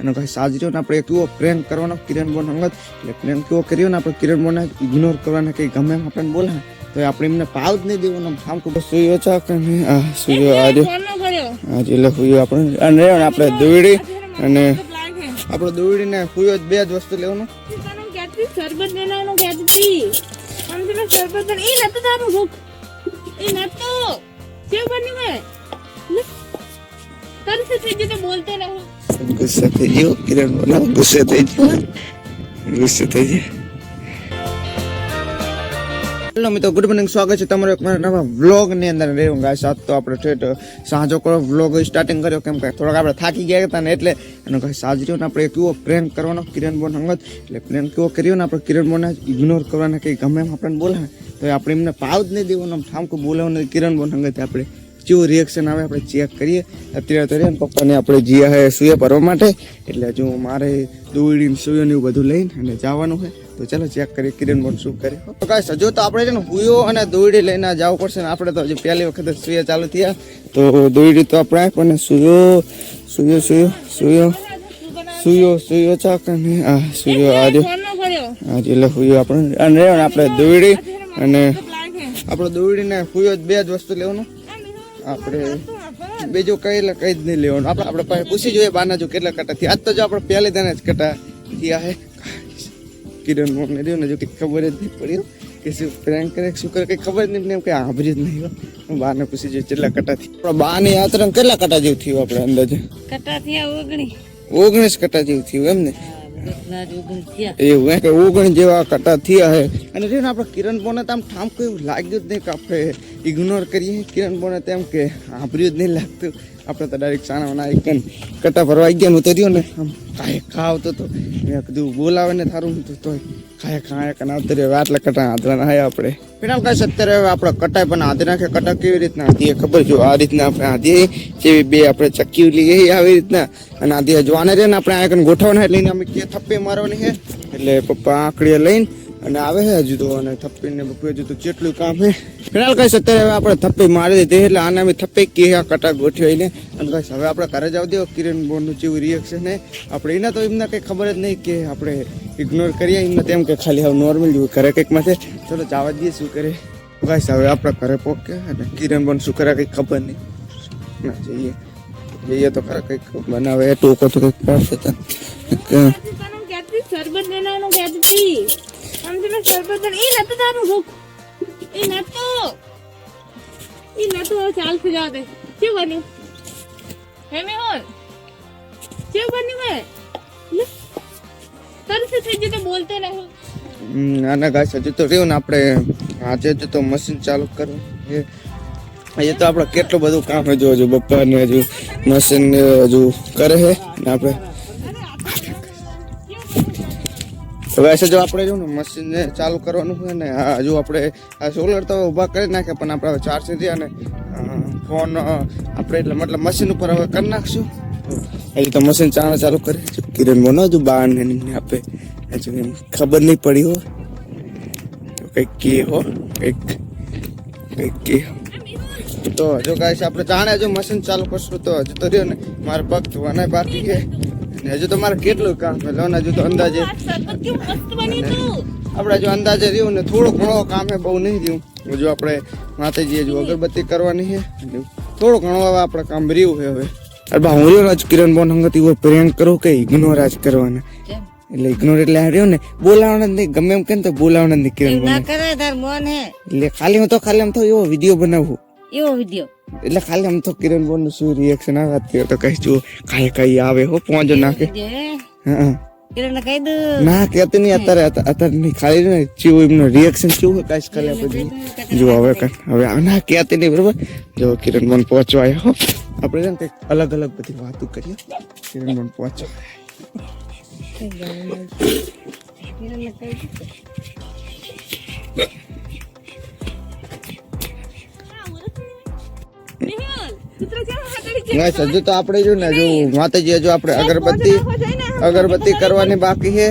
અને ગાઈસ આજ રહ્યો ને આપણે કેવો પ્રેન્ક કરવાનો કિરણ બોન અંગત એટલે પ્રેન્ક કેવો કર્યો ને આપણે કિરણ બોને ઇગ્નોર કરવાના કે ગમે એમ આપણને બોલાવે તો આપણે એમને પાવ જ નહીં દેવાનો આમ ખૂબ સુયો છે કે આ સુયો આજે એટલે સુયો આપણે અને આપણે દોડી અને આપણે દોડીને સુયો બે જ વસ્તુ લેવાનું શરબત લેવાનું કહેતી મને શરબત એ નતો તારું ભૂખ એ નતો કેવું બની મે તરસ થઈ ગઈ તો બોલતે રહો ગુસ્સે થઈ ગયો કિરણ બોલા ગુસ્સે થઈ ગયો હેલો મિત્રો, ગુડ મોર્નિંગ, સ્વાગત છે તમારો એક મારા નવા વ્લોગ ની અંદર. રહેવું ગાઈસ આજ તો આપણે ઠેઠ સાંજો કરો વ્લોગ સ્ટાર્ટિંગ કર્યો કેમ કે થોડાક આપણે થાકી ગયા હતા ને એટલે અને ગાઈસ આજ રહ્યો ને આપણે કેવો પ્રેન્ક કરવાનો કિરણ બોન અંગત એટલે પ્રેન્ક કેવો કર્યો ને આપણે કિરણ બોને ઇગ્નોર કરવાના કે ગમે એમ આપણને બોલાવે તો આપણે એમને પાવ જ નહીં દેવાનો ઠામકો બોલાવવાનું કિરણ બોન અંગત આપણે કેવું રિએક્શન આવે આપણે ચેક કરીએ. અત્યારે તો રહ્યા પપ્પાને આપણે જીયા હે સુયા ભરવા માટે એટલે હજુ મારે દોડીને સુયો ને એવું બધું લઈને અને જવાનું છે તો ચાલો ચેક કરીએ કિરણ બોન શું કરે. તો કાંઈ હજુ તો આપણે છે ને હુયો અને દોડી લઈને જવું પડશે ને આપણે તો હજી પહેલી વખત સુયા ચાલુ થયા તો દોડી તો આપણે પણ સુયો ચાક અને આ સુયો આજે એટલે હુયો આપણે અને આપણે દોડી અને આપણે દોડીને હુયો બે જ વસ્તુ લેવાનું આપણે બીજું કઈ જ નહીં લેવાનું આપણે પાસે પૂછી જોઈએ બાના જો કેટલા કટા થયા. આજ તો જો આપણે પહેલી દાને જ કટા થયા હે કિરણ મોને રહ્યું ને જો કંઈ ખબર જ નહીં પડી કે શું પ્રેન્ક કરે શું કરે કંઈ ખબર જ નહીં એમ કંઈ આભરી જ નહીં. બાને પૂછી જોઈએ કેટલા કટા થયા. આપણા બાની યાત્રા કેટલા કટા જેવું થયું આપણે અંદાજે કટા થયા 19 કટા જેવું થયું એમ ને એવું કે 19 જેવા કટા થયા હે. અને જો ને આપણે કિરણ બોને તો આમ ઠામકો એવું લાગ્યું જ નહીં કે આપણે ઇગ્નોર કરીએ કિરણ બોને તેમ કે આભર્યું જ નહીં લાગતું. આપણે તો ડાયરેક્ટ ચાણા આઈકન કટા ભરવા આવી ગયા તો રહ્યો ને આમ કાંઈ ખાવતો તો મેં કીધું બોલાવે ને થારું તો ખાયા કને આવતો રહ્યો આટલા કટા હાથવાના હાયા આપણે ફિનાલ કાંઈ અત્યારે હવે આપણે કટાઈ પણ હાથે નાખે કટા કેવી રીતના હાથીએ ખબર જો આ રીતના આપણે હાથીએ જેવી બે આપણે ચક્કી લઈએ આવી રીતના અને હાથીએ જોવાને રહે ને આપણે આ ગોઠવવાના લઈને અમે કે થપ્પે મારવાની છે એટલે પપ્પા આંકડીએ લઈને અને આવે છે હજુ તો અને થપ્પીને બપુ હજુ તો જેટલું કામ છે ફિનાલ કઈ અત્યારે હવે આપણે થપ્પી મારી દીધી એટલે આને અમે થપ્પી કે આ કટા ગોઠવાઈને અને કઈ હવે આપણે ઘરે જ આવતી કિરણ બોનનું જેવું રિએક્શન ને આપણે એના તો એમને કંઈ ખબર જ નહીં કે આપણે ઇગ્નોર કરીએ એમને તેમ કે ખાલી હવે નોર્મલ જેવું કરે કંઈક માથે ચલો જવા દઈએ શું કરે ગાઈસ. હવે આપણે ઘરે પહોંચે અને કિરણ બોન શું કરે કંઈ ખબર નહીં ના જઈએ તો ખરા કંઈક બનાવે ટોકો તો કંઈક પડશે શરબત લેવાનું કહેતી મને શરબત એ નતો તારું ભૂખ એ નતો ચાલશે જા દે કેવું બન્યું હે મેહોલ કેવું બન્યું મે તરસ થઈ ગઈ તો બોલતે રહો. ના ગાઈસ હજુ તો રહ્યું ને આપણે આજે હજુ તો મશીન ચાલુ કરવું એ તો આપણે કેટલું બધું કામ હજુ બપ્પા ને હજુ મશીન હજુ કરે છે ને આપણે હવે જો આપણે જો ને મશીન ચાલુ કરવાનું હોય ને હજુ આપણે આ સોલર તો ઊભા કરી નાખ્યા પણ આપણે ચાર્જ નથી અને ફોન આપણે એટલે મતલબ મશીન ઉપર હવે કરી નાખશું હજુ તો મશીન ચાલુ કરે કિરણ બોનો હજુ બહાર ને આપે હજુ એમ ખબર નહીં પડી હો કંઈક કે તો હજુ કાંઈ છે આપણે જાણે હજુ મશીન ચાલુ કરશું તો હજુ તો રહ્યો ને મારે પગ ધોવાના બાકી છે હજુ તો મારે કેટલું કામ છે લો ને હજુ તો અંદાજે આપણે હજુ અંદાજે રહ્યું ને થોડું ઘણો કામ છે બહુ નહીં રહ્યું હજુ આપણે માતાજી હજુ અગરબત્તી કરવાની છે થોડું ઘણું હવે આપણે કામ રહ્યું છે હવે અરે હું રહ્યો આજ કિરણ બોન અંગત એવો પ્રેન્ક કરું કે ઇગ્નોર આજ કરવાના એટલે ઇગ્નોર એટલે આ રહ્યો ને બોલાવવાના જ નહીં ગમે એમ કે ને તો બોલાવવાના જ નહીં કિરણ બોન એટલે ખાલી હું તો ખાલી આમ તો એવો વિડીયો બનાવું એટલે ખાલી આમ તો કિરણ બોન નું શું રિએક્શન આવે અત્યારે તો કઈ જો કઈ આવે હો પહોંચો નાખે ના કેતી નહીં અત્યારે નહીં ખાલી ને ચીવું એમનું રિએક્શન કેવું હોય કઈ ખાલી આપણે જો હવે ના કેતી નહીં બરોબર જો કિરણ બોન પહોંચવા આવ્યા હો આપણે છે ને કંઈક અલગ બધી વાતો કરીએ કિરણ બોન પહોંચવા હજુ તો આપણે જો ને હજુ માતાજી હજુ આપણે અગરબત્તી કરવાની બાકી છે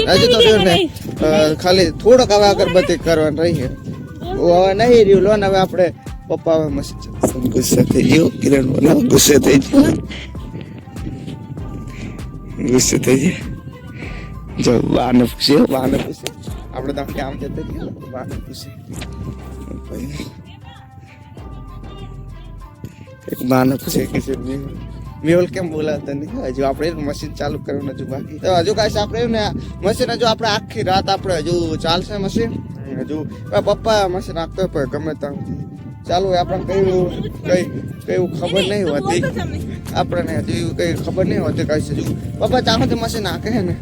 હજુ તો જો ને ખાલી થોડોક હવે અગરબત્તી કરવાની રહી છે હવે નહીં રહ્યું લો ને હવે આપણે પપ્પા હવે મસ્ત ગુસ્સે થઈ ગયો કિરણ બોલા ગુસ્સે થઈ ગયો ગુસ્સે થઈ જાય જો બાને પૂછે આપણે તો આમ જતા રહીએ બાને પૂછે એક બાને પૂછે કે છે મેવલ કેમ બોલાવતા નહીં હજુ આપણે મશીન ચાલુ કરવાનું હજુ બાકી તો હજુ કાંઈ આપણે ને મશીન હજુ આપણે આખી રાત આપણે હજુ ચાલશે મશીન હજુ પપ્પા મશીન આપતો હોય ગમે ત્યાં ચાલુ આપણને કઈ ખબર નહીં હોતી આપણને હજુ કઈ ખબર નહીં હોતી કઈ હજુ પપ્પા ચાલો તો મશીન નાખે છે ને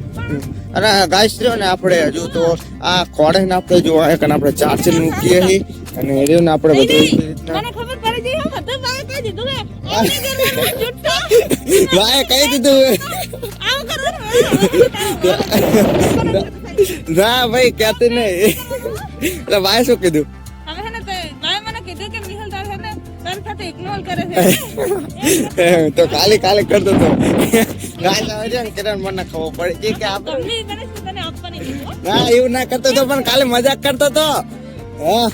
અને ગાઈસ રહ્યો ને આપણે હજુ તો આ ખોડે ને આપણે જો આપણે ચાર્જર મૂકીએ છીએ અને રહ્યો ને આપણે બધું મને ખબર પડી ગઈ હો તો ભાઈ કહી દીધું હે ભાઈ કહી દીધું આવ કરો ના ભાઈ કહેતી નહીં એટલે ભાઈ શું કીધું હવે હે ને તે ભાઈ મને કીધું કે મિહલ તાર હે ને તાર સાથે ઇગ્નોર કરે છે તો કાલે કરતો તો ગાય લાવે છે કિરણ મને ખબર પડી કે આપણે તમને મને શું તને આપવાની કીધું ના એવું ના કરતો તો પણ કાલે મજાક કરતો તો હા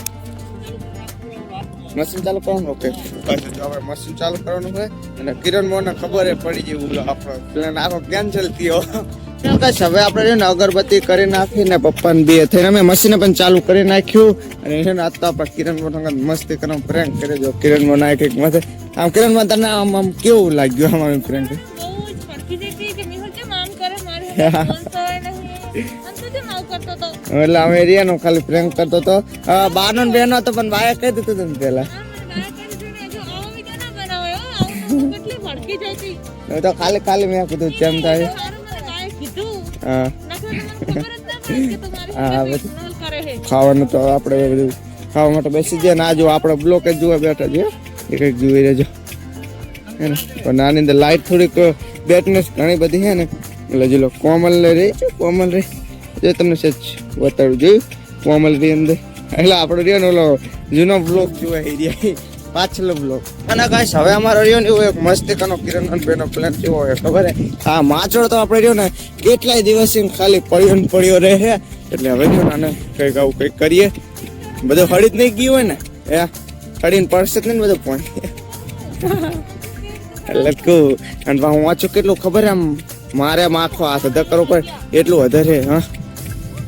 મશીન ચાલુ કરવાનું ઓકે બસ જો આપણે મશીન ચાલુ કરવાનું હોય અને કિરણ મોને ખબર પડી જેવું આપણો પ્લાન આખો કેન્સલ થયો કશ હવે આપણે ને અગરબત્તી કરી નાખીને પપ્પાને બે થઈને અમે મશીને પણ ચાલુ કરી નાખ્યું અને એને આજ તો આપણે કિરણ મોને મસ્તી કરવાનું પ્રેન્ક કરે જો કિરણ મોને એક માથે આમ કિરણ માં તને આમ કેવું લાગ્યું આમ પ્રેન્ક બહુ જ ફરકી દેતી કે મિહલ કેમ આમ કરે મારે ફોન તો નહીં અંત જે માવ કરતો તો એટલે અમે એરિયાનો ખાલી પ્રેન્ક કરતો તો બાનો ને બેનો હતો પણ ભાઈએ કહી દીધું હતું પેલા કેટલી ફરકી જતી તો ખાલી મેં કીધું કેમ થાય હા હા બધું ખાવાનું તો આપણે બધું ખાવા માટે બેસી જાય ના જો આપણે બ્લોક જ જોવા બેઠા છે એક જોઈ રહેજો હે ને પણ આની અંદર લાઈટ થોડીક બેટનેસ ઘણી બધી છે ને એટલે જો કોમલ રહી છે કોમલ રહી જો તમને સચ બતાડું જોયું કોમલ ની અંદર એટલે આપણો રહ્યો ને ઓલો જૂનો બ્લોક જોવા એરિયા પાછલો બ્લોક અને ગાઈસ હવે અમારો રહ્યો ને એવો એક મસ્તીકાનો કિરણ બેનો પ્લાન કેવો હોય ખબર હે હા માછળ તો આપણે રહ્યો ને કેટલાય દિવસથી ખાલી પડ્યો રહે છે એટલે હવે જો ને કંઈક આવું કંઈક કરીએ બધું હળી જ નહીં ગયું હોય ને હે હળીને પડશે જ નહીં બધું પોઈન્ટ એટલે કહું અને હું વાંચું કેટલું ખબર આમ મારે આખો હાથ ધક્કર ઉપર એટલું વધારે હા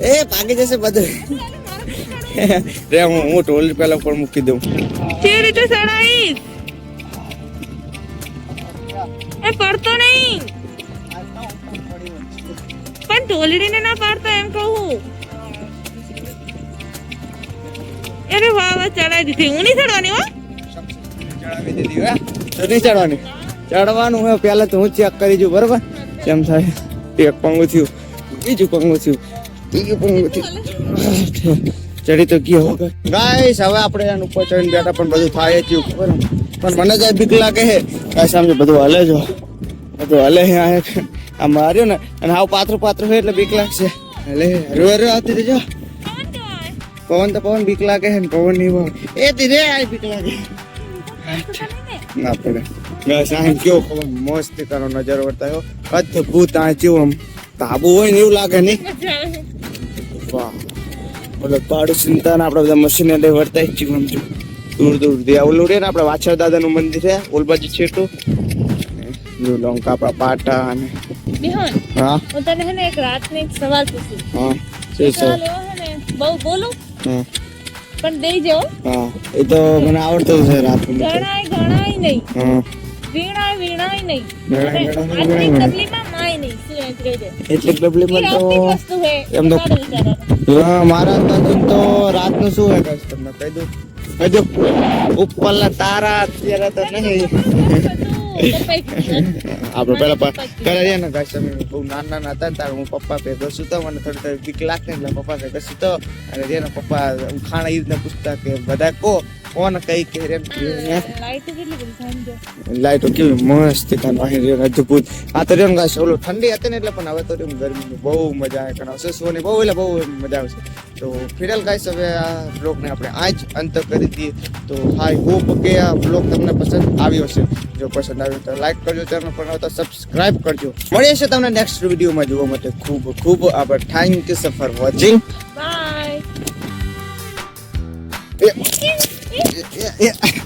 એ પાકી જશે બધું રે હું ટોલ પેલા ઉપર મૂકી દઉં કેવી રીતે સડાઈશ એ પડતો નહીં પણ ઢોલડીને ના પાડતો એમ કહું અરે વાહ વાહ ચડાઈ દીધી હું નહીં ચડવાની હો ચડાવી દીધી હે તો નહીં ચડવાની ચડવાનું હોય પહેલા તો હું ચેક કરી જોઉં બરાબર કેમ થાય એક પંગું થયું બીજું પંગું થયું ત્રીજું પંગું થયું ચડી તો ગયો ગાઈસ હવે આપણે એનું ઉપર ચડીને બેઠા પણ બધું થાય જ ખબર પણ મને જાય બીક લાગે છે ગાઈસ આમ બધું હલે જો બધું હલે છે આ માર્યો ને અને હાવ પાતળું હોય એટલે બીક લાગશે હલે હરવે આવતી રહેજો પવન બીક લાગે છે ને પવન નહીં હોય એ ધીરે આ બીક લાગે ના પડે બસ આ કેવો ખબર મસ્ત કરો નજર વર્તાયો અદ્ભુત આ જેવું આમ તાબુ હોય ને એવું લાગે નહીં વાહ બોલો પાડું ચિંતા ને આપણે બધા મશીને લઈ વર્તાય જીવન દૂર ઓલું રે ને આપણે વાછર દાદાનું મંદિર છે ઓલ બાજુ છેટું જો લંકા આપણા પાટા અને બિહાન હા હું તને હે ને એક રાતને એક સવાલ પૂછું હા છે સવાલ એવો હે ને બહુ બોલું હા પણ દઈ જાઓ હા એ તો મને આવડતું છે રાતનું ગણાય નહીં હા વીણાય નહીં ગણાય આટલી નહીં તકલીફમાં માય નહીં શું એમ કહી દે એટલે ડબલીમાં તો વસ્તુ હે એમ તો તારું વિચારવાનું હા મારા અંદાજે તો રાતનું શું હોય કઈ તમને કહી દઉં ઉપરના તારા અત્યારે તો નહીં આપણે પેલા કરે ને ગાઈસ અમે બહુ નાના હતા ને ત્યારે હું પપ્પા ભેગો સુતો મને થોડી બીક લાગતી એટલે પપ્પા ભેગો સુતો અને રેના પપ્પા ખાણા એ રીતના પૂછતા કે બધા કોણ કઈ કે રે લાઈટો કેવી મસ્ત અદભુત આ તો રેન ગાઈસ ઓલો ઠંડી હતી ને એટલે પણ હવે તો ગરમી બહુ મજા આવે કારણ સોની બહુ એટલે બહુ મજા આવશે તો ફિલહાલ ગાઈસ હવે આ બ્લોગને આપણે આ જ અંત કરી દઈએ તો આઈ હોપ કે આ બ્લોગ તમને પસંદ આવ્યો છે જો પસંદ આવ્યો તો લાઈક કરજો ચેનલ પર નવો તો સબસ્ક્રાઇબ કરજો મળીએ છીએ તમને નેક્સ્ટ વિડીયોમાં જોવા માટે ખૂબ ખૂબ આભાર thank you for watching bye Yeah.